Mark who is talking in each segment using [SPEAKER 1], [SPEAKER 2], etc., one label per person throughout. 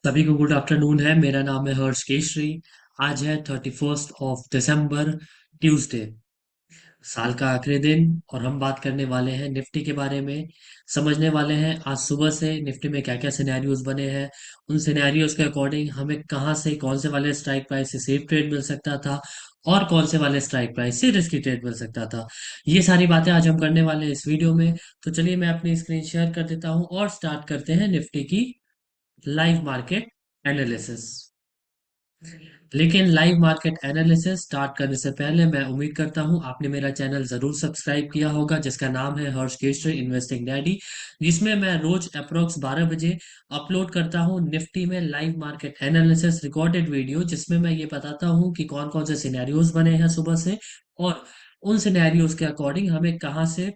[SPEAKER 1] सभी को good afternoon है। मेरा नाम है हर्ष केशरी। आज है 31 दिसंबर, ट्यूसडे, साल का आखिरी दिन। और हम बात करने वाले हैं निफ्टी के बारे में। समझने वाले हैं आज सुबह से निफ्टी में क्या क्या सिनेरियोज बने हैं। उन सिनेरियोज के अकॉर्डिंग हमें कहाँ से कौन से वाले स्ट्राइक प्राइस से सेफ ट्रेड मिल सकता था और कौन से वाले स्ट्राइक प्राइस से रिस्की ट्रेड मिल सकता था। ये सारी बातें आज हम करने वाले हैं इस वीडियो में। तो चलिए मैं अपनी स्क्रीन शेयर कर देता हूँ और स्टार्ट करते हैं निफ्टी की लाइव मार्केट एनालिसिस। लेकिन लाइव मार्केट एनालिसिस स्टार्ट करने से पहले मैं उम्मीद करता हूं आपने मेरा चैनल जरूर सब्सक्राइब किया होगा, जिसका नाम है हर्ष केशरी इन्वेस्टिंग डैडी, जिसमें मैं रोज अप्रोक्स 12 बजे अपलोड करता हूं निफ्टी में live market analysis recorded video, जिसमें मैं ये बताता हूं कि कौन कौन से सिनेरियोज बने हैं सुबह से और उन सिनेरियोज के अकॉर्डिंग हमें कहाँ से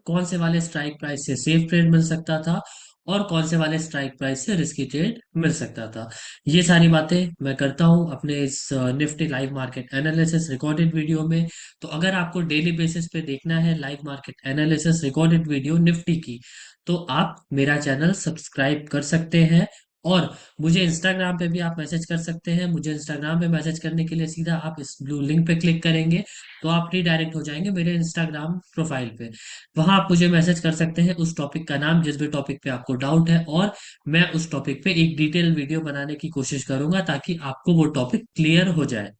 [SPEAKER 1] कौन से वाले स्ट्राइक प्राइस से सेफ ट्रेड मिल सकता था और कौन से वाले स्ट्राइक प्राइस से रिस्की ट्रेड मिल सकता था। ये सारी बातें मैं करता हूं अपने इस Nifty live market analysis recorded video में। तो अगर आपको डेली बेसिस पे देखना है live market analysis recorded video Nifty की, तो आप मेरा चैनल सब्सक्राइब कर सकते हैं। और मुझे इंस्टाग्राम पे भी आप मैसेज कर सकते हैं। मुझे इंस्टाग्राम पे मैसेज करने के लिए सीधा आप इस ब्लू लिंक पे क्लिक करेंगे तो आप रीडायरेक्ट हो जाएंगे मेरे इंस्टाग्राम प्रोफाइल पे। वहां आप मुझे मैसेज कर सकते हैं उस टॉपिक का नाम, जिस भी टॉपिक पे आपको डाउट है, और मैं उस टॉपिक पे एक डिटेल वीडियो बनाने की कोशिश करूंगा ताकि आपको वो टॉपिक क्लियर हो जाए।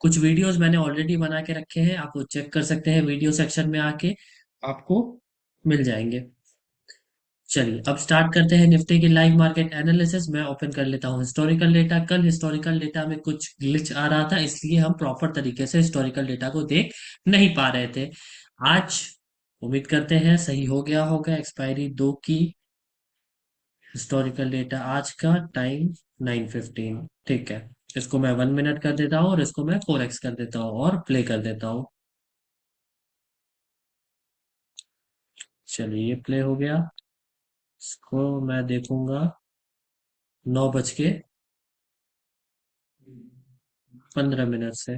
[SPEAKER 1] कुछ वीडियोस मैंने ऑलरेडी बना के रखे हैं, आप वो चेक कर सकते हैं वीडियो सेक्शन में आके, आपको मिल जाएंगे। चलिए अब स्टार्ट करते हैं निफ्टी की लाइव मार्केट एनालिसिस। मैं ओपन कर लेता हूँ हिस्टोरिकल डेटा। कल हिस्टोरिकल डेटा में कुछ ग्लिच आ रहा था, इसलिए हम प्रॉपर तरीके से हिस्टोरिकल डेटा को देख नहीं पा रहे थे। आज उम्मीद करते हैं सही हो गया होगा। एक्सपायरी 2 की, हिस्टोरिकल डेटा आज का टाइम 9:15। ठीक है, इसको मैं 1 मिनट कर देता हूँ और इसको मैं 4x कर देता हूँ और प्ले कर देता हूँ। चलिए ये प्ले हो गया। इसको मैं देखूंगा 9:15 से।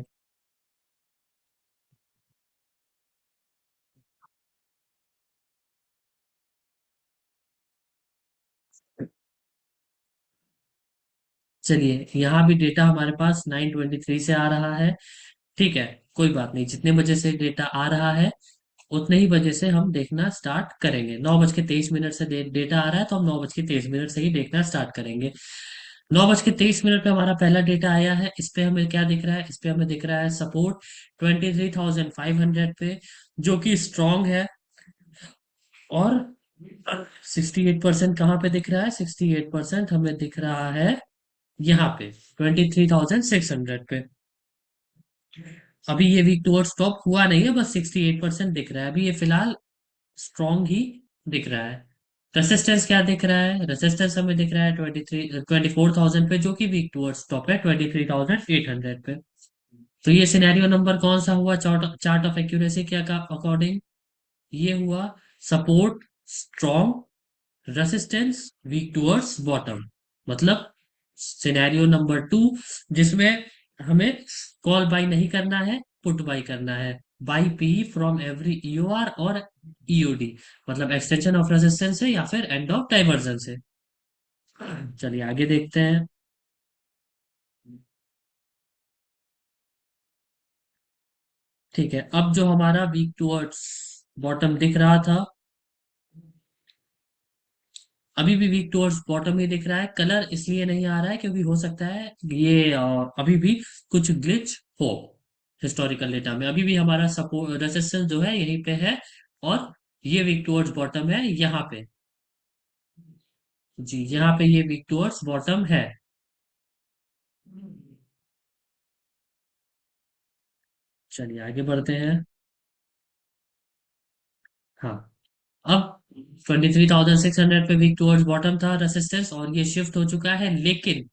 [SPEAKER 1] चलिए यहाँ भी डेटा हमारे पास 9:23 से आ रहा है। ठीक है, कोई बात नहीं, जितने बजे से डेटा आ रहा है उतने ही बजे से हम देखना स्टार्ट करेंगे। 9:23 से डेटा आ रहा है तो हम 9:23 से ही देखना स्टार्ट करेंगे। 9:23 पे हमारा पहला डेटा आया है। इस पे हमें क्या दिख रहा है? इस पे हमें दिख रहा है सपोर्ट 23,500 पे, जो कि स्ट्रांग है। और 68% कहाँ पे दिख रहा है? 68% हमें दिख रहा है यहाँ पे 23,600 पे। अभी ये वीक टुवर्ड्स टॉप हुआ नहीं है, बस 68% दिख रहा है अभी। ये फिलहाल स्ट्रॉन्ग ही दिख रहा है। रेसिस्टेंस क्या दिख रहा है? रेसिस्टेंस हमें दिख रहा है 24,000 पे, जो कि वीक टुवर्ड्स टॉप है 23,800 पे। तो ये सिनेरियो नंबर कौन सा हुआ चार्ट चार्ट ऑफ एक्यूरेसी क्या का अकॉर्डिंग? ये हुआ support strong, resistance weak towards bottom. मतलब सिनेरियो नंबर 2, जिसमें हमें कॉल बाई नहीं करना है, पुट बाई करना है। बाई पी फ्रॉम एवरी ईओआर और ईओडी, मतलब एक्सटेंशन ऑफ रेजिस्टेंस है या फिर एंड ऑफ डाइवर्जन से। चलिए आगे देखते हैं। ठीक है, अब जो हमारा वीक टुवर्ड्स बॉटम दिख रहा था, अभी भी वीक टुवर्ड्स बॉटम ही दिख रहा है। कलर इसलिए नहीं आ रहा है क्योंकि हो सकता है ये अभी भी कुछ ग्लिच हो। हिस्टोरिकल डेटा में अभी भी हमारा सपोर्ट रेजिस्टेंस जो है यहीं पे है, और ये वीक टुवर्ड्स बॉटम है यहाँ पे। जी, यहाँ पे ये वीक टुवर्ड्स बॉटम है। चलिए आगे बढ़ते हैं। हाँ, अब 23,600 पे वीक टुवर्ड्स बॉटम था रेसिस्टेंस, और ये शिफ्ट हो चुका है। लेकिन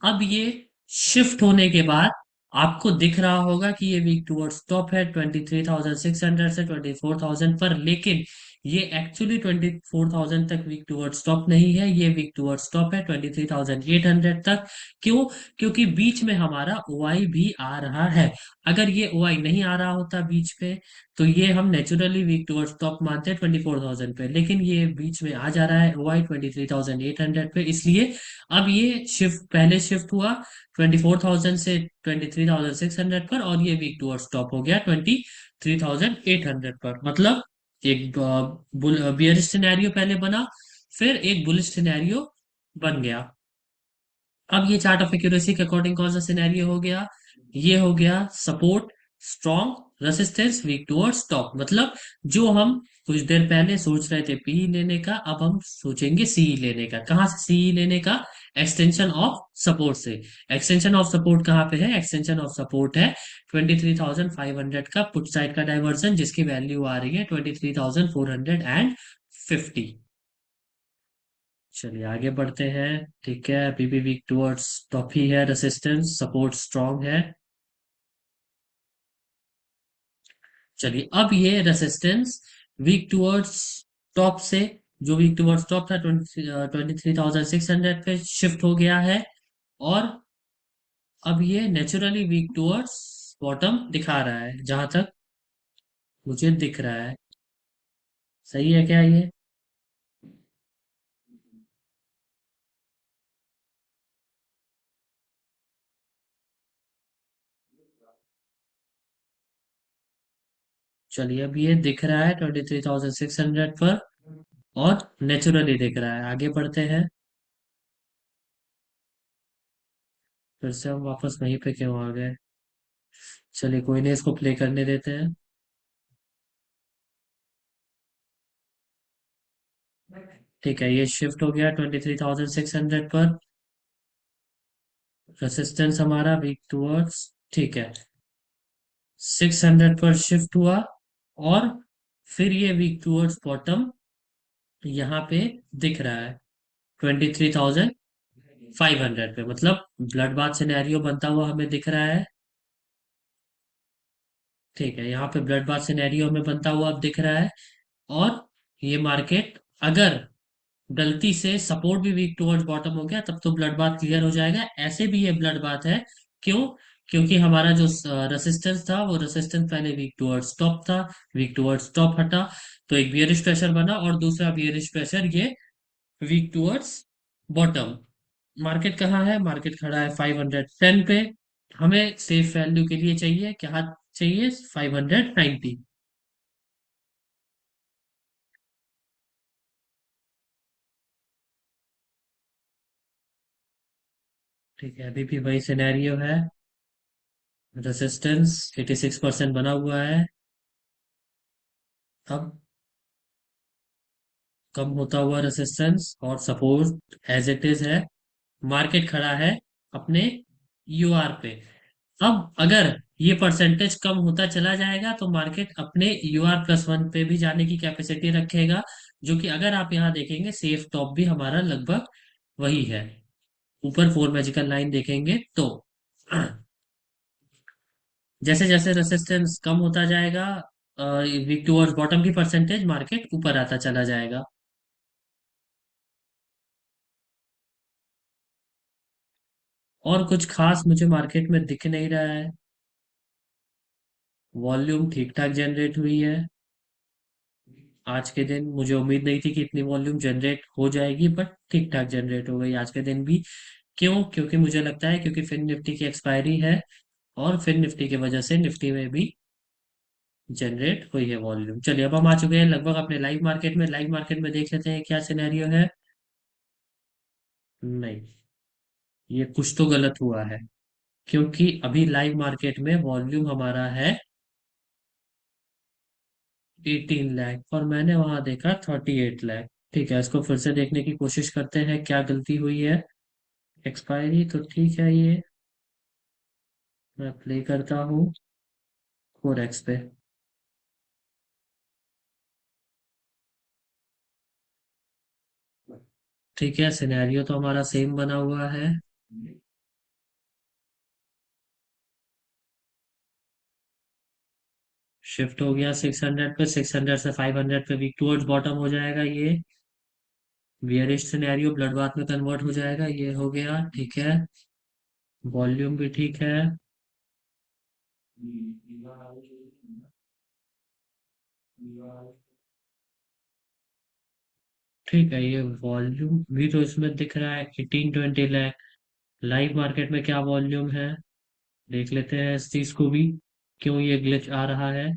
[SPEAKER 1] अब ये शिफ्ट होने के बाद आपको दिख रहा होगा कि ये वीक टुवर्ड्स टॉप है 23,600 से 24,000 पर। लेकिन ये एक्चुअली 24,000 तक वीक टूवर्ड स्टॉप नहीं है, ये वीक टूवर्ड स्टॉप है 23,800 तक। क्यों? क्योंकि बीच में हमारा ओआई भी आ रहा है। अगर ये ओआई नहीं आ रहा होता बीच में, तो ये हम नेचुरली वीक टूवर्ड स्टॉप मानते हैं 24,000 पे, लेकिन ये बीच में आ जा रहा है ओआई 23,800 पे, इसलिए अब ये शिफ्ट, पहले शिफ्ट हुआ 24,000 से 23,600 पर, और ये वीक टूवर्ड स्टॉप हो गया 23,800 पर। मतलब एक बियरिश सिनेरियो पहले बना, फिर एक बुलिश सिनेरियो बन गया। अब ये चार्ट ऑफ एक्यूरेसी के अकॉर्डिंग कौन सा सिनेरियो हो गया? ये हो गया support strong, resistance weak towards top. मतलब जो हम कुछ देर पहले सोच रहे थे पी लेने का, अब हम सोचेंगे सी लेने का। कहाँ से सी लेने का? एक्सटेंशन ऑफ सपोर्ट से। एक्सटेंशन ऑफ सपोर्ट कहाँ पे है? एक्सटेंशन ऑफ सपोर्ट है 23,500 का पुट साइड का डाइवर्जन, जिसकी वैल्यू आ रही है 23,450। चलिए आगे बढ़ते हैं। ठीक है, अभी भी वीक टुवर्ड्स टॉप ही है, रेसिस्टेंस सपोर्ट स्ट्रांग है। चलिए अब ये रेसिस्टेंस वीक टुवर्ड्स टॉप से, जो वीक टुवर्ड्स टॉप था 23,600 पे शिफ्ट हो गया है, और अब ये नेचुरली वीक टुवर्ड्स बॉटम दिखा रहा है, जहां तक मुझे दिख रहा है। सही है क्या ये? चलिए अब ये दिख रहा है 23,600 पर, और नेचुरली दिख रहा है। आगे बढ़ते हैं। फिर से हम वापस वहीं पे क्यों आ गए? चलिए कोई नहीं, इसको प्ले करने देते हैं। ठीक है, ये शिफ्ट हो गया 23,600 पर। रेसिस्टेंस हमारा वीक टुवर्ड्स, ठीक है, 600 पर शिफ्ट हुआ, और फिर ये वीक टुवर्ड्स बॉटम यहाँ पे दिख रहा है 23,500 पे। मतलब ब्लड बाथ सिनेरियो बनता हुआ हमें दिख रहा है। ठीक है, यहाँ पे ब्लड बाथ सिनेरियो हमें बनता हुआ अब दिख रहा है। और ये मार्केट अगर गलती से सपोर्ट भी वीक टुवर्ड्स बॉटम हो गया, तब तो ब्लड बाथ क्लियर हो जाएगा। ऐसे भी ये ब्लड बाथ है। क्यों? क्योंकि हमारा जो रेसिस्टेंस था, वो रेसिस्टेंस पहले वीक टुवर्ड्स टॉप था, वीक टुवर्ड्स टॉप हटा, तो एक बियरिश प्रेशर बना, और दूसरा बियरिश प्रेशर ये वीक टुवर्ड्स बॉटम। मार्केट कहाँ है? मार्केट खड़ा है 510 पे। हमें सेफ वैल्यू के लिए चाहिए क्या? चाहिए 590। ठीक है, अभी भी वही सिनेरियो है। रेसिस्टेंस 86% बना हुआ है। अब कम होता हुआ रेसिस्टेंस और सपोर्ट एज इट इज है। मार्केट खड़ा है अपने यूआर पे। अब अगर ये परसेंटेज कम होता चला जाएगा, तो मार्केट अपने UR+1 पे भी जाने की कैपेसिटी रखेगा, जो कि अगर आप यहाँ देखेंगे सेफ टॉप भी हमारा लगभग वही है। ऊपर फोर मैजिकल लाइन देखेंगे तो जैसे जैसे रेसिस्टेंस कम होता जाएगा, वीक टूवर्ड्स बॉटम की परसेंटेज मार्केट ऊपर आता चला जाएगा। और कुछ खास मुझे मार्केट में दिख नहीं रहा है। वॉल्यूम ठीक ठाक जनरेट हुई है। आज के दिन मुझे उम्मीद नहीं थी कि इतनी वॉल्यूम जनरेट हो जाएगी, बट ठीक ठाक जनरेट हो गई आज के दिन भी। क्यों? क्योंकि मुझे लगता है क्योंकि फिन निफ्टी की एक्सपायरी है, और फिन निफ्टी की वजह से निफ्टी में भी जनरेट हुई है वॉल्यूम। चलिए अब हम आ चुके हैं लगभग अपने लाइव मार्केट में। लाइव मार्केट में देख लेते हैं क्या सिनेरियो है। नहीं, ये कुछ तो गलत हुआ है, क्योंकि अभी लाइव मार्केट में वॉल्यूम हमारा है 18 लाख, और मैंने वहां देखा 38 लाख। ठीक है, इसको फिर से देखने की कोशिश करते हैं क्या गलती हुई है। एक्सपायरी तो ठीक है ये, मैं प्ले करता हूँ फोरेक्स पे। ठीक है, सिनेरियो तो हमारा सेम बना हुआ है। शिफ्ट हो गया 600 पे, 600 से 500 पे वीक टूवर्ड्स बॉटम हो जाएगा ये। बियरिश सिनेरियो ब्लड बाथ में कन्वर्ट हो जाएगा, ये हो गया ठीक है। वॉल्यूम भी ठीक है। ठीक है, ये वॉल्यूम भी तो इसमें दिख रहा है 18-20 लाख। लाइव मार्केट में क्या वॉल्यूम है, देख लेते हैं इस चीज को भी, क्यों ये ग्लिच आ रहा है।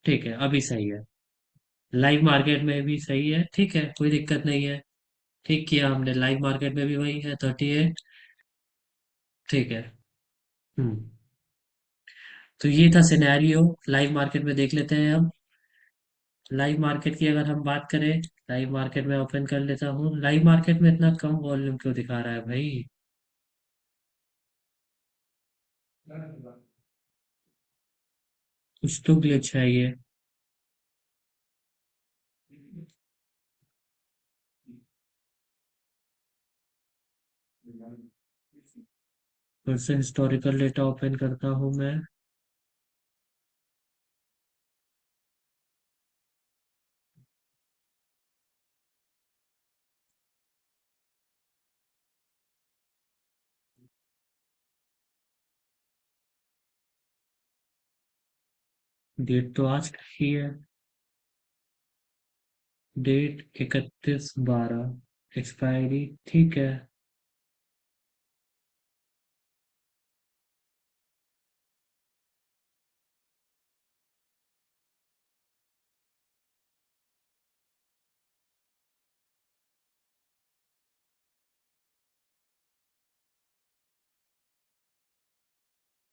[SPEAKER 1] ठीक है, अभी सही है। लाइव मार्केट में भी सही है, ठीक है, कोई दिक्कत नहीं है। ठीक किया हमने, लाइव मार्केट में भी वही है 38। ठीक है। हम्म। तो ये था सिनेरियो, लाइव मार्केट में देख लेते हैं अब। लाइव मार्केट की अगर हम बात करें, लाइव मार्केट में ओपन कर लेता हूँ। लाइव मार्केट में इतना कम वॉल्यूम क्यों दिखा रहा है भाई। कुछ तो ग्लिच है ये। फिर से हिस्टोरिकल डेटा ओपन करता हूँ मैं। डेट तो आज की है। डेट 31/12, एक्सपायरी ठीक है।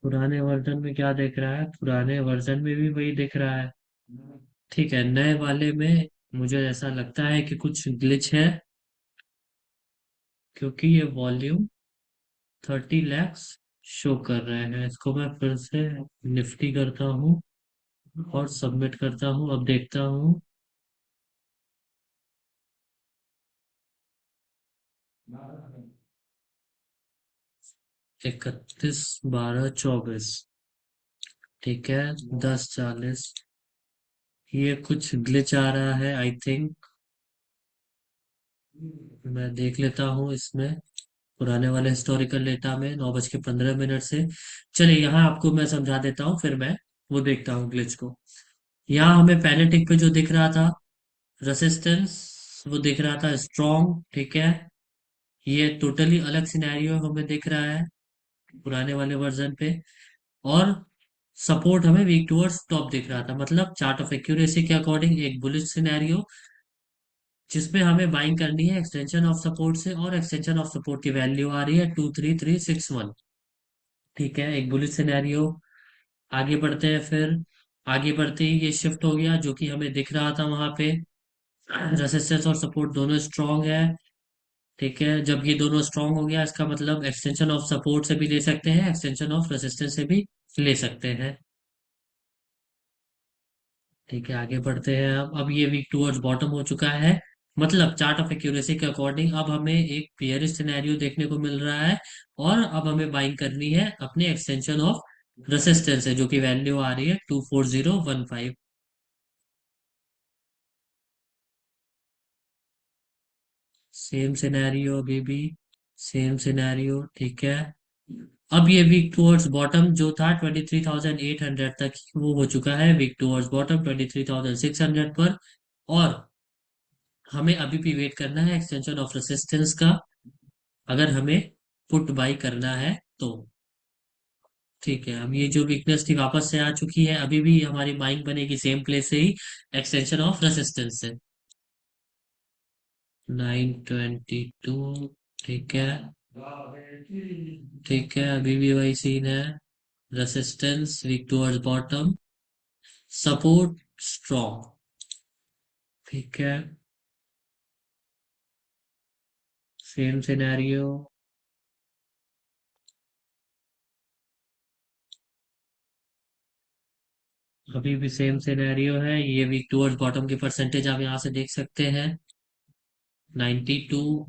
[SPEAKER 1] पुराने वर्जन में क्या दिख रहा है, पुराने वर्जन में भी वही दिख रहा है। ठीक है, नए वाले में मुझे ऐसा लगता है कि कुछ ग्लिच है, क्योंकि ये वॉल्यूम 30 लैक्स शो कर रहे हैं। इसको मैं फिर से निफ्टी करता हूँ और सबमिट करता हूँ, अब देखता हूँ। 31/12/24, ठीक है। 10:40, ये कुछ ग्लिच आ रहा है आई थिंक। मैं देख लेता हूँ इसमें, पुराने वाले हिस्टोरिकल डेटा में 9:15 से। चलिए यहाँ आपको मैं समझा देता हूँ, फिर मैं वो देखता हूँ ग्लिच को। यहाँ हमें पहले टिक पे जो दिख रहा था रेसिस्टेंस, वो दिख रहा था स्ट्रॉन्ग, ठीक है। ये टोटली अलग सिनेरियो हमें दिख रहा है पुराने वाले वर्जन पे। और सपोर्ट हमें वीक टूवर्ड्स टॉप दिख रहा था, मतलब चार्ट ऑफ एक्यूरेसी के अकॉर्डिंग एक बुलिश सिनेरियो, जिसमें हमें बाइंग करनी है एक्सटेंशन ऑफ सपोर्ट से, और एक्सटेंशन ऑफ सपोर्ट की वैल्यू आ रही है 23361। ठीक है, एक बुलिश सिनेरियो। आगे बढ़ते हैं फिर। आगे बढ़ते ही ये शिफ्ट हो गया, जो कि हमें दिख रहा था वहां पे रेसिस्टेंस और सपोर्ट दोनों स्ट्रांग है। ठीक है, जब ये दोनों स्ट्रांग हो गया, इसका मतलब एक्सटेंशन ऑफ सपोर्ट से भी ले सकते हैं, एक्सटेंशन ऑफ रेसिस्टेंस से भी ले सकते हैं। ठीक है, आगे बढ़ते हैं। अब ये वीक टूवर्ड्स बॉटम हो चुका है, मतलब चार्ट ऑफ एक्यूरेसी के अकॉर्डिंग अब हमें एक बेयरिश सिनेरियो देखने को मिल रहा है। और अब हमें बाइंग करनी है अपने एक्सटेंशन ऑफ रेसिस्टेंस से, जो कि वैल्यू आ रही है 24015। सेम सिनेरियो अभी भी, सेम सिनेरियो, ठीक है। अब ये वीक टूवर्ड्स बॉटम जो था 23,800 तक, वो हो चुका है वीक टूवर्ड्स बॉटम 23,600 पर। और हमें अभी भी वेट करना है एक्सटेंशन ऑफ रेसिस्टेंस का, अगर हमें पुट बाई करना है तो। ठीक है, अब ये जो वीकनेस थी वापस से आ चुकी है, अभी भी हमारी बाइंग बनेगी सेम प्लेस से ही, एक्सटेंशन ऑफ रेसिस्टेंस से। 922, ठीक है। ठीक है, अभी भी वही सीन है। Resistance weak towards bottom, support strong, ठीक है। Same scenario. अभी भी सेम सिनेरियो है, ये वीक टुवर्ड्स बॉटम की परसेंटेज आप यहाँ से देख सकते हैं। 92,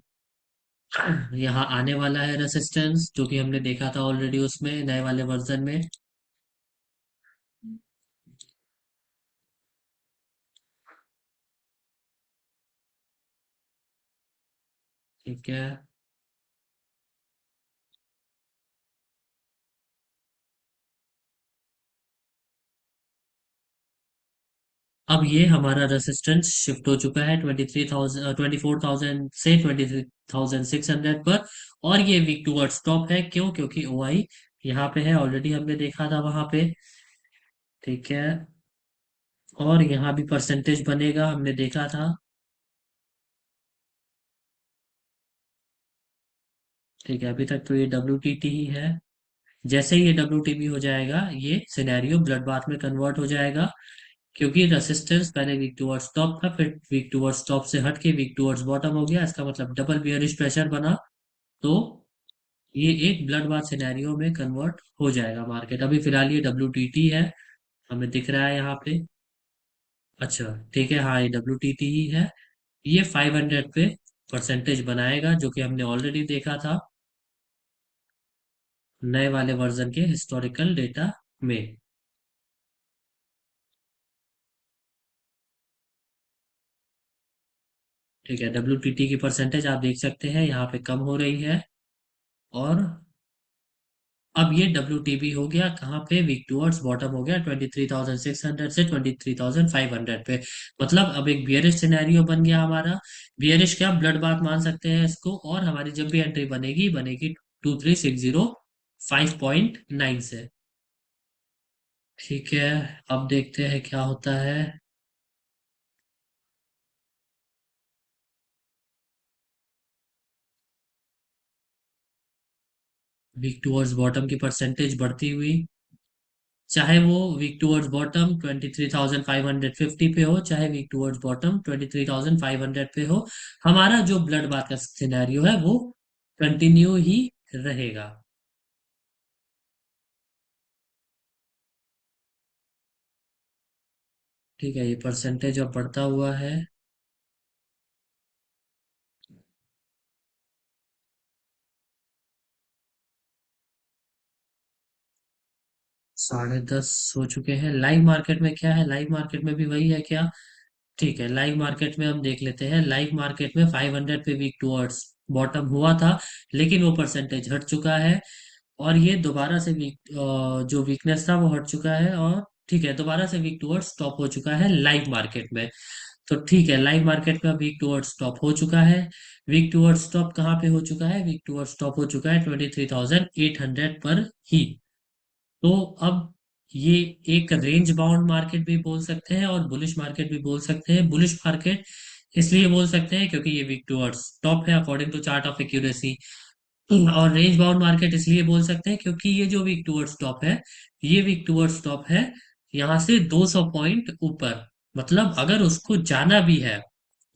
[SPEAKER 1] यहाँ आने वाला है रेसिस्टेंस जो कि हमने देखा था ऑलरेडी उसमें नए वाले वर्जन में। ठीक है। अब ये हमारा रेसिस्टेंस शिफ्ट हो चुका है 24,000 से 23,600 पर। और ये वीक टूवर्ड स्टॉप है, क्यों? क्योंकि ओ आई यहाँ पे है, ऑलरेडी हमने देखा था वहां पे। ठीक है। और यहाँ भी परसेंटेज बनेगा, हमने देखा था। ठीक है, अभी तक तो ये डब्ल्यू टी टी ही है। जैसे ही ये डब्ल्यू टी बी हो जाएगा, ये सिनेरियो ब्लड बाथ में कन्वर्ट हो जाएगा। क्योंकि रेसिस्टेंस पहले वीक टूवर्ड्स टॉप था, फिर वीक टूवर्ड्स टॉप से हट के वीक टूवर्ड्स बॉटम हो गया, इसका मतलब डबल बियरिश प्रेशर बना। तो ये एक ब्लड बाथ सिनेरियो में कन्वर्ट हो जाएगा मार्केट। अभी फिलहाल ये डब्ल्यू टी टी है, हमें दिख रहा है यहाँ पे। अच्छा, ठीक है, हाँ ये डब्ल्यू टी टी ही है। ये 500 पे परसेंटेज बनाएगा, जो कि हमने ऑलरेडी देखा था नए वाले वर्जन के हिस्टोरिकल डेटा में। ठीक है, डब्ल्यू टी टी की परसेंटेज आप देख सकते हैं यहाँ पे कम हो रही है। और अब ये डब्ल्यू टी बी हो गया कहाँ पे? वीक टूवर्ड्स बॉटम हो गया 23,600 से 23,500 पे। मतलब अब एक बियरिश सिनेरियो बन गया हमारा। बियरिश क्या, ब्लड बाथ मान सकते हैं इसको। और हमारी जब भी एंट्री बनेगी बनेगी 23,605.9 से। ठीक है, अब देखते हैं क्या होता है। वीक टूवर्ड्स बॉटम की परसेंटेज बढ़ती हुई, चाहे वो वीक टूवर्ड्स बॉटम 23,550 पे हो, चाहे वीक टूवर्ड्स बॉटम 23,500 पे हो, हमारा जो ब्लड बाथ का सिनेरियो है वो कंटिन्यू ही रहेगा। ठीक है, ये परसेंटेज अब बढ़ता हुआ है। 10:30 हो चुके हैं। लाइव मार्केट में क्या है? लाइव मार्केट में भी वही है क्या? ठीक है, लाइव मार्केट में हम देख लेते हैं। लाइव मार्केट में 500 पे वीक टूवर्ड्स बॉटम हुआ था, लेकिन वो परसेंटेज हट चुका है। और ये दोबारा से जो वीकनेस था वो हट चुका है। और ठीक है, दोबारा से वीक टूवर्ड्स स्टॉप हो चुका है लाइव मार्केट में। तो ठीक है, लाइव मार्केट में वीक टूवर्ड्स स्टॉप हो चुका है। वीक टूवर्ड्स स्टॉप कहाँ पे हो चुका है? वीक टूवर्ड्स स्टॉप हो चुका है 23,800 पर ही। तो अब ये एक रेंज बाउंड मार्केट भी बोल सकते हैं और बुलिश मार्केट भी बोल सकते हैं। बुलिश मार्केट इसलिए बोल सकते हैं क्योंकि ये वीक टूवर्ड्स टॉप है according to chart of accuracy. और रेंज बाउंड मार्केट इसलिए बोल सकते हैं क्योंकि ये जो वीक टूवर्ड्स टॉप है, ये वीक टूवर्ड्स टॉप है यहाँ से 200 पॉइंट ऊपर। मतलब अगर उसको जाना भी है,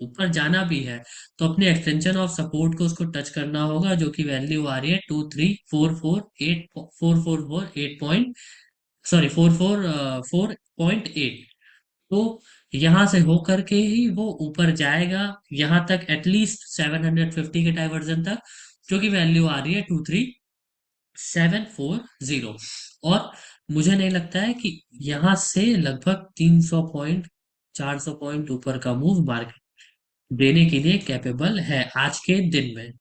[SPEAKER 1] ऊपर जाना भी है, तो अपने एक्सटेंशन ऑफ सपोर्ट को उसको टच करना होगा, जो कि वैल्यू आ रही है 23,448 सॉरी 444.8। तो यहां से होकर के ही वो ऊपर जाएगा यहां तक, एटलीस्ट 750 के डाइवर्जन तक, जो कि वैल्यू आ रही है 23,740। और मुझे नहीं लगता है कि यहां से लगभग 300 पॉइंट, 400 पॉइंट ऊपर का मूव मार्केट देने के लिए कैपेबल है आज के दिन में,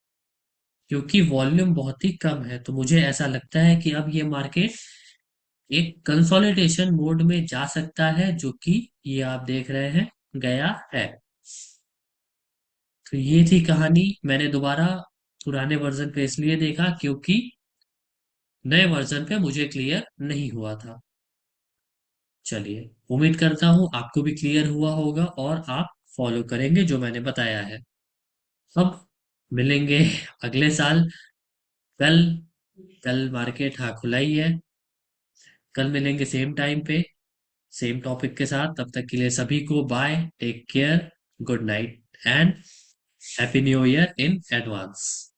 [SPEAKER 1] क्योंकि वॉल्यूम बहुत ही कम है। तो मुझे ऐसा लगता है कि अब ये मार्केट एक कंसोलिडेशन मोड में जा सकता है, जो कि ये आप देख रहे हैं गया है। तो ये थी कहानी। मैंने दोबारा पुराने वर्जन पे इसलिए देखा क्योंकि नए वर्जन पे मुझे क्लियर नहीं हुआ था। चलिए, उम्मीद करता हूँ आपको भी क्लियर हुआ होगा और आप फॉलो करेंगे जो मैंने बताया है। अब मिलेंगे अगले साल। कल कल मार्केट हाँ खुला ही है। कल मिलेंगे सेम टाइम पे, सेम टॉपिक के साथ। तब तक के लिए सभी को bye, take care, good night and happy new year in advance.